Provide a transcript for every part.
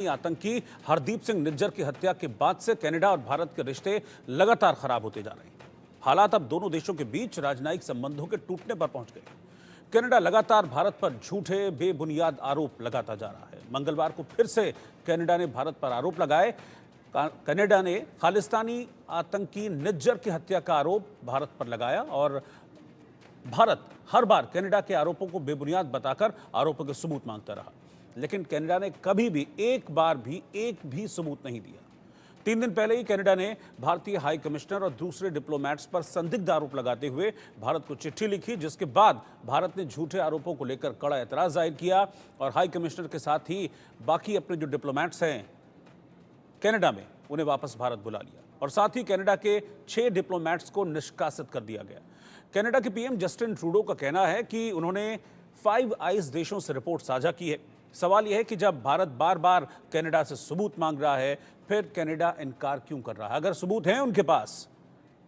आतंकी हरदीप सिंह निज्जर की हत्या के बाद से कनाडा और भारत के रिश्ते लगातार खराब होते जा रहे हैं। हालात अब दोनों देशों के बीच राजनयिक संबंधों के टूटने पर पहुंच गए। कनाडा लगातार भारत पर झूठे बेबुनियाद आरोप लगाता जा रहा है। मंगलवार को फिर से कनाडा ने भारत पर आरोप लगाए। कनाडा ने खालिस्तानी आतंकी निज्जर की हत्या का आरोप भारत पर लगाया और भारत हर बार कनाडा के आरोपों को बेबुनियाद बताकर आरोपों के सबूत मांगता रहा, लेकिन कनाडा ने कभी भी एक बार भी एक भी सबूत नहीं दिया। 3 दिन पहले ही कनाडा ने भारतीय हाई कमिश्नर और दूसरे डिप्लोमेट्स पर संदिग्ध आरोप लगाते हुए भारत को चिट्ठी लिखी, जिसके बाद भारत ने झूठे आरोपों को लेकर कड़ा एतराज जाहिर किया और हाई कमिश्नर के साथ ही बाकी अपने जो डिप्लोमेट्स हैं कनाडा में उन्हें वापस भारत बुला लिया और साथ ही कनाडा के 6 डिप्लोमेट्स को निष्कासित कर दिया गया। कनाडा के पीएम जस्टिन ट्रूडो का कहना है कि उन्होंने 5 आइज देशों से रिपोर्ट साझा की है। सवाल यह है कि जब भारत बार बार कनाडा से सबूत मांग रहा है, फिर कनाडा इनकार क्यों कर रहा है? अगर सबूत हैं उनके पास,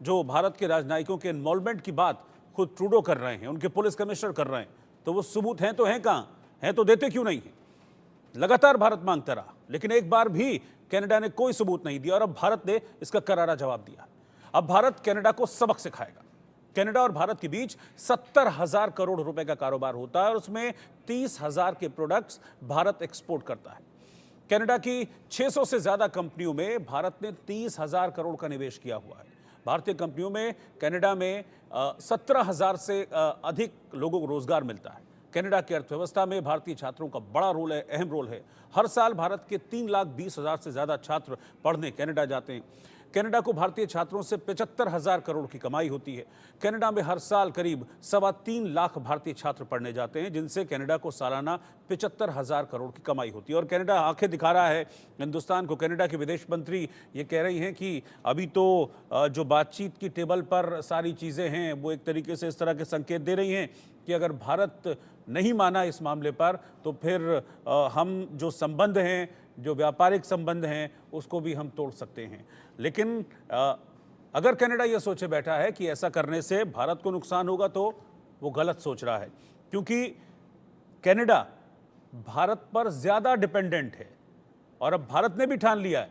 जो भारत के राजनयिकों के इन्वॉल्वमेंट की बात खुद ट्रूडो कर रहे हैं, उनके पुलिस कमिश्नर कर रहे हैं, तो वो सबूत हैं तो हैं कहाँ? हैं तो देते क्यों नहीं हैं? लगातार भारत मांगता रहा, लेकिन एक बार भी कनाडा ने कोई सबूत नहीं दिया और अब भारत ने इसका करारा जवाब दिया। अब भारत कनाडा को सबक सिखाएगा। कनाडा और भारत के बीच 70,000 करोड़ रुपए का कारोबार होता है और उसमें 30,000 के प्रोडक्ट्स भारत एक्सपोर्ट करता है। कनाडा की 600 से ज्यादा कंपनियों में भारत ने 30,000 करोड़ का निवेश किया हुआ है। भारतीय कंपनियों में कनाडा में 17,000 से अधिक लोगों को रोजगार मिलता है। कनाडा की अर्थव्यवस्था में भारतीय छात्रों का बड़ा रोल है, अहम रोल है। हर साल भारत के 3,20,000 से ज्यादा छात्र पढ़ने कनाडा जाते हैं। कनाडा को भारतीय छात्रों से 75,000 करोड़ की कमाई होती है। कनाडा में हर साल करीब 3.25 लाख भारतीय छात्र पढ़ने जाते हैं, जिनसे कनाडा को सालाना 75,000 करोड़ की कमाई होती है। और कनाडा आंखें दिखा रहा है हिंदुस्तान को। कनाडा के विदेश मंत्री ये कह रही हैं कि अभी तो जो बातचीत की टेबल पर सारी चीज़ें हैं, वो एक तरीके से इस तरह के संकेत दे रही हैं कि अगर भारत नहीं माना इस मामले पर, तो फिर हम जो संबंध हैं, जो व्यापारिक संबंध हैं, उसको भी हम तोड़ सकते हैं। लेकिन अगर कनाडा यह सोचे बैठा है कि ऐसा करने से भारत को नुकसान होगा, तो वो गलत सोच रहा है, क्योंकि कनाडा भारत पर ज़्यादा डिपेंडेंट है और अब भारत ने भी ठान लिया है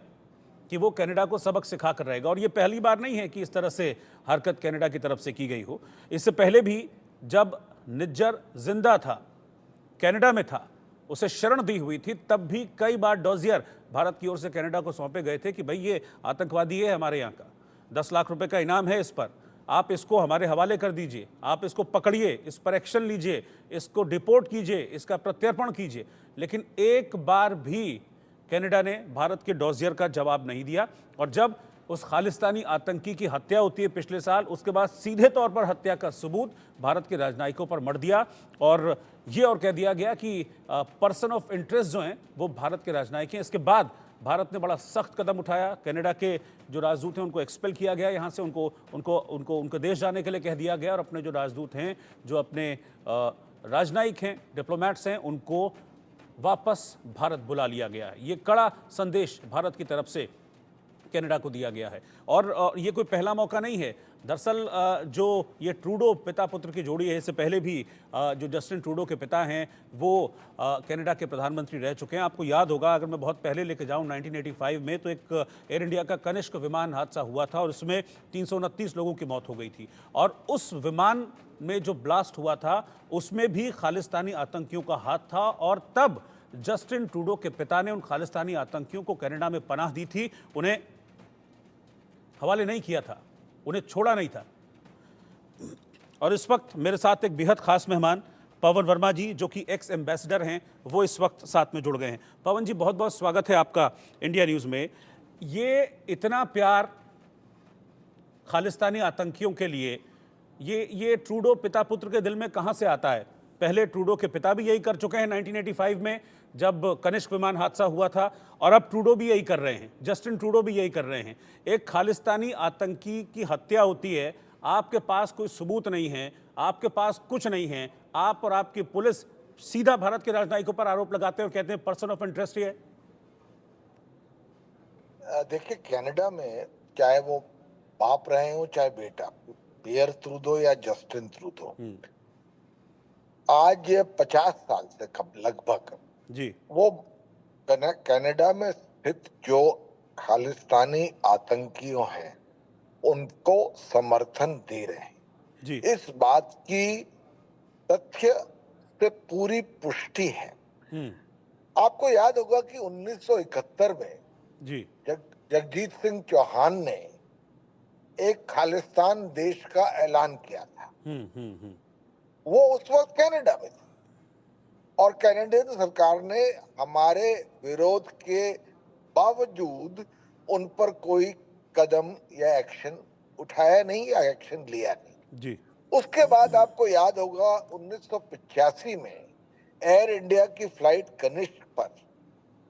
कि वो कनाडा को सबक सिखा कर रहेगा। और ये पहली बार नहीं है कि इस तरह से हरकत कनाडा की तरफ से की गई हो। इससे पहले भी जब निज्जर जिंदा था, कनाडा में था, उसे शरण दी हुई थी, तब भी कई बार डॉजियर भारत की ओर से कनाडा को सौंपे गए थे कि भाई ये आतंकवादी है, हमारे यहाँ का 10 लाख रुपए का इनाम है इस पर, आप इसको हमारे हवाले कर दीजिए, आप इसको पकड़िए, इस पर एक्शन लीजिए, इसको डिपोर्ट कीजिए, इसका प्रत्यर्पण कीजिए। लेकिन एक बार भी कनाडा ने भारत के डॉजियर का जवाब नहीं दिया। और जब उस खालिस्तानी आतंकी की हत्या होती है पिछले साल, उसके बाद सीधे तौर पर हत्या का सबूत भारत के राजनयिकों पर मढ़ दिया और ये और कह दिया गया कि पर्सन ऑफ इंटरेस्ट जो हैं वो भारत के राजनयिक हैं। इसके बाद भारत ने बड़ा सख्त कदम उठाया। कनाडा के जो राजदूत हैं उनको एक्सपेल किया गया यहाँ से, उनको देश जाने के लिए कह दिया गया और अपने जो राजदूत हैं, जो अपने राजनयिक हैं, डिप्लोमेट्स हैं, उनको वापस भारत बुला लिया गया है। ये कड़ा संदेश भारत की तरफ से कनाडा को दिया गया है और ये कोई पहला मौका नहीं है। दरअसल जो ये ट्रूडो पिता पुत्र की जोड़ी है, इससे पहले भी जो जस्टिन ट्रूडो के पिता हैं वो कनाडा के प्रधानमंत्री रह चुके हैं। आपको याद होगा, अगर मैं बहुत पहले लेके जाऊं, 1985 में तो एक एयर इंडिया का कनिष्क विमान हादसा हुआ था और उसमें 329 लोगों की मौत हो गई थी। और उस विमान में जो ब्लास्ट हुआ था उसमें भी खालिस्तानी आतंकियों का हाथ था और तब जस्टिन ट्रूडो के पिता ने उन खालिस्तानी आतंकियों को कनाडा में पनाह दी थी, उन्हें हवाले नहीं किया था, उन्हें छोड़ा नहीं था। और इस वक्त मेरे साथ एक बेहद खास मेहमान पवन वर्मा जी, जो कि एक्स एम्बेसडर हैं, वो इस वक्त साथ में जुड़ गए हैं। पवन जी, बहुत बहुत स्वागत है आपका इंडिया न्यूज़ में। ये इतना प्यार खालिस्तानी आतंकियों के लिए, ये ट्रूडो पिता पुत्र के दिल में कहाँ से आता है? पहले ट्रूडो के पिता भी यही कर चुके हैं 1985 में जब कनिष्क विमान हादसा हुआ था, और अब ट्रूडो भी यही कर रहे हैं, जस्टिन ट्रूडो भी यही कर रहे हैं। एक खालिस्तानी आतंकी की हत्या होती है, आपके पास कोई सबूत नहीं है, आपके पास कुछ नहीं है, आप और आपकी पुलिस सीधा भारत के राजनयिकों पर आरोप लगाते हैं और कहते हैं पर्सन ऑफ इंटरेस्ट ही है। देखिए, कनाडा में चाहे वो बाप रहे हो चाहे बेटा, पियर ट्रूडो या जस्टिन ट्रूडो, आज 50 साल से लगभग जी। वो कनाडा में स्थित जो खालिस्तानी आतंकियों हैं उनको समर्थन दे रहे जी। हैं, इस बात की तथ्य से पूरी पुष्टि है। हम्म। आपको याद होगा कि 1971 में जी। जगजीत सिंह चौहान ने एक खालिस्तान देश का ऐलान किया था। हम्म। वो उस वक्त कनाडा में थे और कनाडियन सरकार ने हमारे विरोध के बावजूद उन पर कोई कदम या एक्शन उठाया नहीं या एक्शन लिया नहीं। जी। उसके बाद आपको याद होगा 1985 में एयर इंडिया की फ्लाइट कनिष्क पर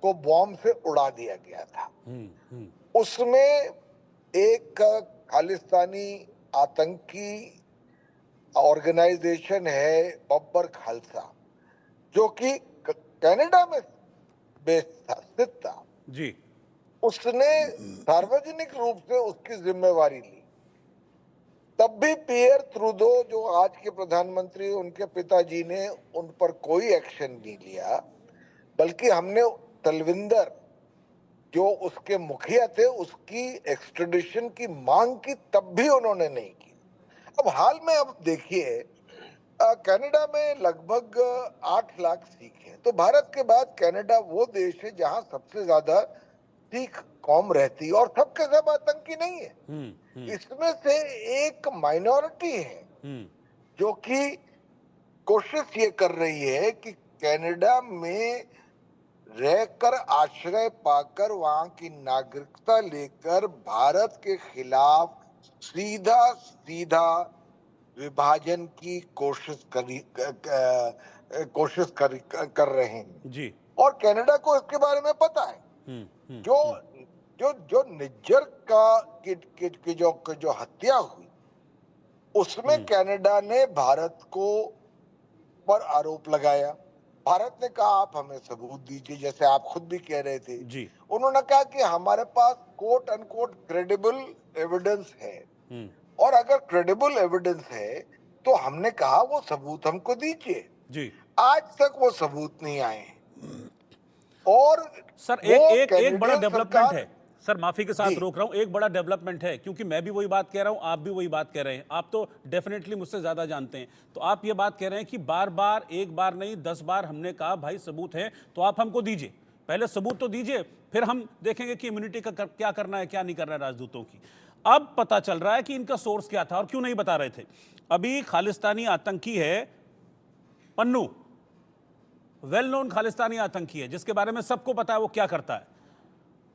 को बॉम्ब से उड़ा दिया गया था। हम्म। उसमें एक खालिस्तानी आतंकी ऑर्गेनाइजेशन है बब्बर खालसा, जो कि कनाडा में बेस था, स्थित था। जी। उसने सार्वजनिक रूप से उसकी जिम्मेवारी ली। तब भी पियर त्रुदो जो आज के प्रधानमंत्री, उनके पिताजी ने उन पर कोई एक्शन नहीं लिया, बल्कि हमने तलविंदर जो उसके मुखिया थे उसकी एक्सट्रेडिशन की मांग की, तब भी उन्होंने नहीं की। अब हाल में अब देखिए, कनाडा में लगभग 8 लाख सिख हैं। तो भारत के बाद कनाडा वो देश है जहां सबसे ज्यादा सिख कौम रहती है, और सबके सब आतंकी नहीं है। हम्म। इसमें से एक माइनॉरिटी है हम्म। जो कि कोशिश ये कर रही है कि कनाडा में रहकर आश्रय पाकर वहां की नागरिकता लेकर भारत के खिलाफ सीधा सीधा विभाजन की कर रहे हैं। जी। और कनाडा को इसके बारे में पता है। जो हम्म। जो जो निज्जर की जो हत्या हुई, उसमें हम्म। कनाडा ने भारत को पर आरोप लगाया। भारत ने कहा आप हमें सबूत दीजिए, जैसे आप खुद भी कह रहे थे। जी। उन्होंने कहा कि हमारे पास कोट अनकोट क्रेडिबल एविडेंस है, हम्म। और अगर क्रेडिबल एविडेंस है तो हमने कहा वो सबूत हमको दीजिए। जी। आज तक वो सबूत नहीं आए हैं। और सर वो एक बड़ा कैनेडियन डेवलपमेंट है। सरकार। सर माफी के जी, साथ रोक रहा हूं, एक बड़ा डेवलपमेंट है, क्योंकि मैं भी वही बात कह रहा हूं, आप भी वही बात कह रहे हैं। आप तो डेफिनेटली मुझसे ज्यादा जानते हैं। तो आप ये बात कह रहे हैं कि बार बार, एक बार नहीं 10 बार हमने कहा भाई सबूत है तो आप हमको दीजिए, पहले सबूत तो दीजिए, फिर हम देखेंगे कि इम्यूनिटी का क्या करना है क्या नहीं करना है राजदूतों की। अब पता चल रहा है कि इनका सोर्स क्या था और क्यों नहीं बता रहे थे। अभी खालिस्तानी आतंकी है पन्नू, वेल नोन खालिस्तानी आतंकी है जिसके बारे में सबको पता है वो क्या करता है।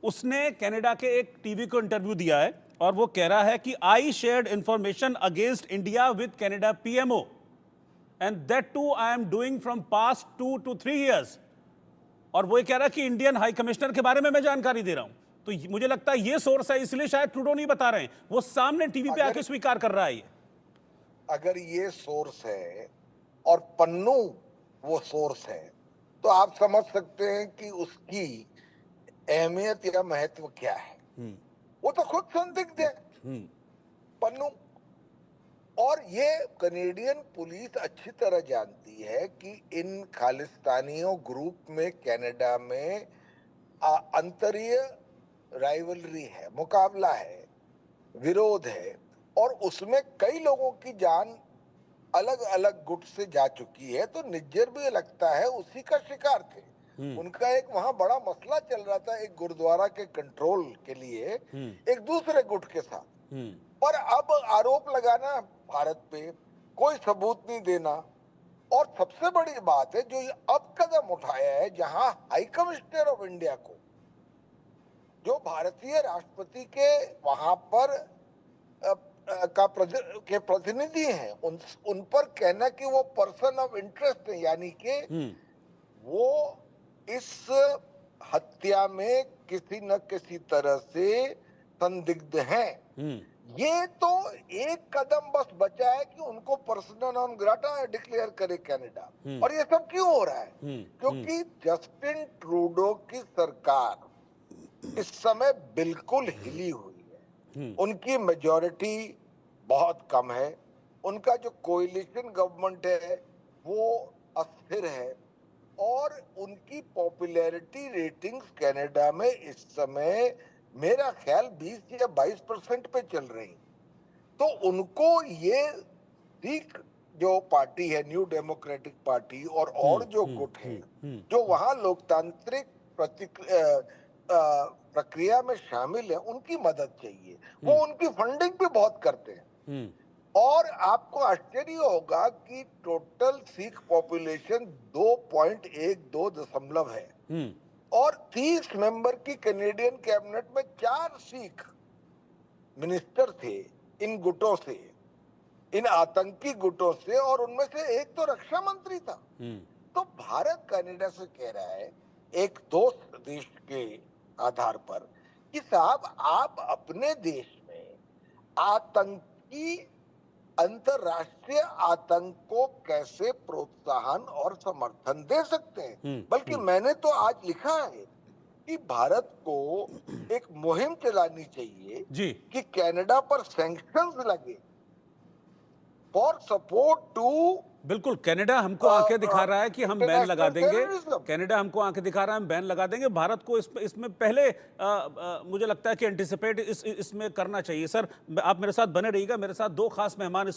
उसने कनाडा के एक टीवी को इंटरव्यू दिया है और वो कह रहा है कि I shared information against India with Canada PMO and that too I am doing from past 2 to 3 years। और वो ये कह रहा है कि इंडियन हाई कमिश्नर के बारे में मैं जानकारी दे रहा हूं। तो मुझे लगता है ये सोर्स है, इसलिए शायद ट्रूडो नहीं बता रहे हैं, वो सामने टीवी पे अगर आके स्वीकार कर रहा है ये। अगर ये सोर्स है और पन्नू वो सोर्स है, तो आप समझ सकते हैं कि उसकी अहमियत या महत्व क्या है। वो तो खुद संदिग्ध है, पन्नू। और ये कनेडियन पुलिस अच्छी तरह जानती है कि इन खालिस्तानियों ग्रुप में कनाडा में अंतरीय राइवलरी है, मुकाबला है, विरोध है, और उसमें कई लोगों की जान अलग अलग गुट से जा चुकी है। तो निज्जर भी लगता है उसी का शिकार थे। उनका एक वहां बड़ा मसला चल रहा था, एक गुरुद्वारा के कंट्रोल के लिए एक दूसरे गुट के साथ। और अब आरोप लगाना भारत पे, कोई सबूत नहीं देना। और सबसे बड़ी बात है जो ये अब कदम उठाया है, जहां हाई कमिश्नर ऑफ इंडिया को, जो भारतीय राष्ट्रपति के वहां पर के प्रतिनिधि हैं, उन पर कहना कि वो पर्सन ऑफ इंटरेस्ट है, यानी कि वो इस हत्या में किसी न किसी तरह से संदिग्ध हैं। ये तो एक कदम बस बचा है कि उनको पर्सनल नॉन ग्राटा डिक्लेयर करे कनाडा। और ये सब क्यों हो रहा है? क्योंकि जस्टिन ट्रूडो की सरकार इस समय बिल्कुल हिली हुई है। उनकी मेजॉरिटी बहुत कम है। उनका जो कोलिशन गवर्नमेंट है वो अस्थिर है। और उनकी पॉपुलैरिटी रेटिंग्स कनाडा में इस समय मेरा ख्याल 20 या 22% पे चल रही। तो उनको ये सिख जो पार्टी है, न्यू डेमोक्रेटिक पार्टी और जो गुट है जो वहां लोकतांत्रिक प्रक्रिया में शामिल है, उनकी मदद चाहिए। वो उनकी फंडिंग भी बहुत करते हैं। और आपको आश्चर्य होगा कि टोटल सिख पॉपुलेशन 2.12 है और 30 मेंबर की कैनेडियन कैबिनेट में 4 सिख मिनिस्टर थे इन गुटों से, इन आतंकी गुटों से, और उनमें से एक तो रक्षा मंत्री था। तो भारत कनाडा से कह रहा है एक दोस्त देश के आधार पर कि साहब आप अपने देश में आतंकी अंतरराष्ट्रीय आतंक को कैसे प्रोत्साहन और समर्थन दे सकते हैं। बल्कि मैंने तो आज लिखा है कि भारत को एक मुहिम चलानी चाहिए जी कि कनाडा पर सैंक्शंस लगे फॉर सपोर्ट टू। बिल्कुल, कनाडा हमको आंखें दिखा रहा है कि हम बैन लगा देंगे। terrorism। कनाडा हमको आंखें दिखा रहा है हम बैन लगा देंगे। भारत को इसमें पहले मुझे लगता है कि एंटिसिपेट इसमें करना चाहिए। सर, आप मेरे साथ बने रहिएगा। मेरे साथ दो खास मेहमान इस वक्त